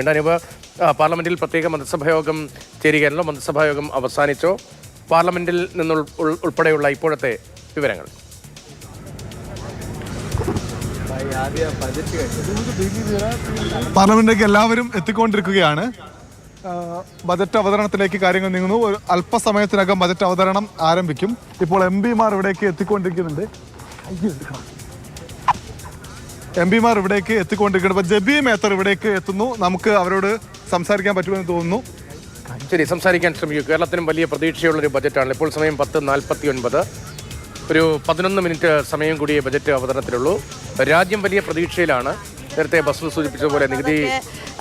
അനൂപ്, പാർലമെന്റിൽ പ്രത്യേക മന്ത്രിസഭായോഗം ചേരുകയാണല്ലോ. മന്ത്രിസഭായോഗം അവസാനിച്ചോ? പാർലമെന്റിൽ ഉൾപ്പെടെയുള്ള ഇപ്പോഴത്തെ വിവരങ്ങൾ. പാർലമെന്റിലേക്ക് എല്ലാവരും എത്തിക്കൊണ്ടിരിക്കുകയാണ്. ബജറ്റ് അവതരണത്തിലേക്ക് കാര്യങ്ങൾ നീങ്ങുന്നു. ഒരു അല്പസമയത്തിനകം ബജറ്റ് അവതരണം ആരംഭിക്കും. ഇപ്പോൾ എം പിമാർ ഇവിടേക്ക് എത്തിക്കൊണ്ടിരിക്കുന്നുണ്ട്. അപ്പോൾ ജബി മേത്തർ ഇവിടേക്ക് എത്തുന്നു. നമുക്ക് അവരോട് സംസാരിക്കാൻ പറ്റുമെന്ന് തോന്നുന്നു. ശരി, സംസാരിക്കാൻ ശ്രമിക്കൂ. കേരളത്തിനും വലിയ പ്രതീക്ഷയുള്ളൊരു ബജറ്റാണ്. ഇപ്പോൾ സമയം 10:49. ഒരു 11 മിനിറ്റ് സമയം കൂടിയേ ബജറ്റ് അവതരണത്തിലുള്ളൂ. രാജ്യം വലിയ പ്രതീക്ഷയിലാണ്. നേരത്തെ ബസ് സൂചിപ്പിച്ചതുപോലെ നികുതി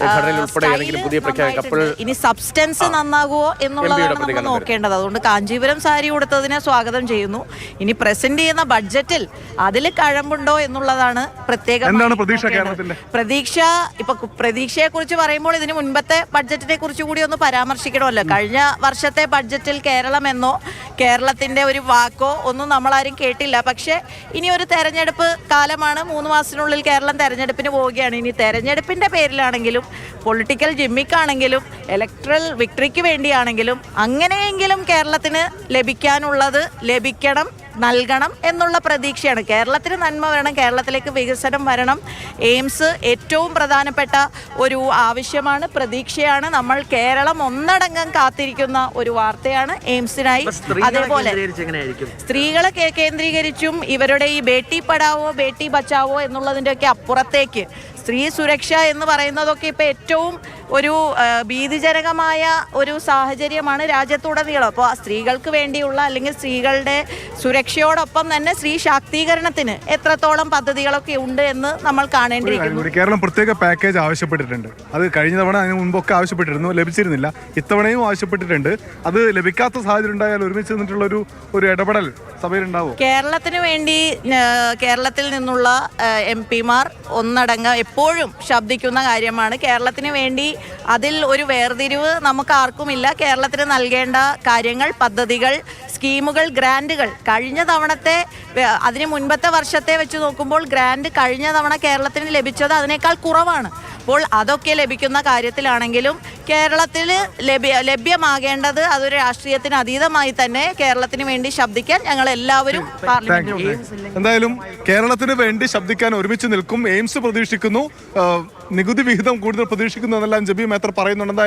ഘടനയിൽ ഉൾപ്പെടെ ഏതെങ്കിലും പുതിയ പ്രഖ്യാപനം ഇനി സബ്സ്റ്റൻസ് നന്നാകുമോ എന്നുള്ളതാണ് നമ്മൾ നോക്കേണ്ടത്. അതുകൊണ്ട് കാഞ്ചീപുരം സാരി കൊടുത്തതിനെ സ്വാഗതം ചെയ്യുന്നു. ഇനി പ്രസന്റ് ചെയ്യുന്ന ബഡ്ജറ്റിൽ അതിൽ കഴമ്പുണ്ടോ എന്നുള്ളതാണ് പ്രത്യേകം പ്രതീക്ഷ. ഇപ്പൊ പ്രതീക്ഷയെ കുറിച്ച് പറയുമ്പോൾ ഇതിന് മുൻപത്തെ ബഡ്ജറ്റിനെ കുറിച്ച് കൂടി ഒന്ന് പരാമർശിക്കണമല്ലോ. കഴിഞ്ഞ വർഷത്തെ ബഡ്ജറ്റിൽ കേരളം എന്നോ കേരളത്തിന്റെ ഒരു വാക്കോ ഒന്നും നമ്മളാരും കേട്ടില്ല. പക്ഷെ ഇനി ഒരു തെരഞ്ഞെടുപ്പ് കാലമാണ്. 3 മാസത്തിനുള്ളിൽ കേരളം തെരഞ്ഞെടുപ്പിന് പോവുകയാണ്. ഇനി തെരഞ്ഞെടുപ്പിന്റെ പേരിലാണെങ്കിലും പൊളിറ്റിക്കൽ ജിമ്മിക്കാണെങ്കിലും ഇലക്ട്രൽ വിക്ടറിക്ക് വേണ്ടിയാണെങ്കിലും അങ്ങനെയെങ്കിലും കേരളത്തിന് ലഭിക്കാനുള്ളത് ലഭിക്കണം, നൽകണം എന്നുള്ള പ്രതീക്ഷയാണ്. കേരളത്തിന് നന്മ വരണം, കേരളത്തിലേക്ക് വികസനം വരണം. എയിംസ് ഏറ്റവും പ്രധാനപ്പെട്ട ഒരു ആവശ്യമാണ്, പ്രതീക്ഷയാണ്. നമ്മൾ കേരളം ഒന്നടങ്കം കാത്തിരിക്കുന്ന ഒരു വാർത്തയാണ് എയിംസിനായി. അതേപോലെ സ്ത്രീകളെ കേന്ദ്രീകരിച്ചും ഇവരുടെ ഈ ബേട്ടി പഠാവോ ബേട്ടി ബച്ചാവോ എന്നുള്ളതിൻ്റെയൊക്കെ അപ്പുറത്തേക്ക് സ്ത്രീ സുരക്ഷ എന്ന് പറയുന്നതൊക്കെ ഇപ്പോൾ ഏറ്റവും ഒരു ഭീതിജനകമായ ഒരു സാഹചര്യമാണ് രാജ്യത്തുടനീളം. അപ്പോൾ സ്ത്രീകൾക്ക് വേണ്ടിയുള്ള അല്ലെങ്കിൽ സ്ത്രീകളുടെ സുരക്ഷയോടൊപ്പം തന്നെ സ്ത്രീ ശാക്തീകരണത്തിന് എത്രത്തോളം പദ്ധതികളൊക്കെ ഉണ്ട് എന്ന് നമ്മൾ കാണേണ്ടിയിരിക്കുന്നു. കേരളം പ്രത്യേക പാക്കേജ് ആവശ്യപ്പെട്ടിട്ടുണ്ട്. അത് കഴിഞ്ഞ തവണ അതിന് മുൻപൊക്കെ ആവശ്യപ്പെട്ടിരുന്നു, ലഭിച്ചിരുന്നില്ല. ഇത്തവണയും ആവശ്യപ്പെട്ടിട്ടുണ്ട്. അത് ലഭിക്കാത്ത സാഹചര്യം ഉണ്ടായാൽ ഒരുമിച്ച് നിന്നിട്ടുള്ള ഒരു ഇടപെടൽ സഭയിലുണ്ടാവും. കേരളത്തിന് വേണ്ടി കേരളത്തിൽ നിന്നുള്ള MP-മാർ ഒന്നടങ്കം എപ്പോഴും ശബ്ദിക്കുന്ന കാര്യമാണ്. കേരളത്തിന് വേണ്ടി അതിൽ ഒരു വേർതിരിവ് നമുക്ക് ആർക്കുമില്ല. കേരളത്തിന് നൽകേണ്ട കാര്യങ്ങൾ, പദ്ധതികൾ, സ്കീമുകൾ, ഗ്രാൻറ്റുകൾ കഴിഞ്ഞ തവണത്തെ അതിന് മുൻപത്തെ വർഷത്തെ വെച്ച് നോക്കുമ്പോൾ ഗ്രാൻറ്റ് കഴിഞ്ഞ തവണ കേരളത്തിന് ലഭിച്ചത് അതിനേക്കാൾ കുറവാണ്. അപ്പോൾ അതൊക്കെ ലഭിക്കുന്ന കാര്യത്തിലാണെങ്കിലും കേരളത്തിൽ ലഭ്യമാകേണ്ടത് അതൊരു രാഷ്ട്രീയത്തിന് അതീതമായി തന്നെ കേരളത്തിന് വേണ്ടി ശബ്ദിക്കാൻ ഞങ്ങൾ എല്ലാവരും എന്തായാലും കേരളത്തിന് വേണ്ടി ശബ്ദിക്കാൻ ഒരുമിച്ച് നിൽക്കും. എയിംസ് പ്രതീക്ഷിക്കുന്നു, നികുതി വിഹിതം കൂടുതൽ പ്രതീക്ഷിക്കുന്നു എന്നെല്ലാം ജബി മേത്തർ പറയുന്നുണ്ട്.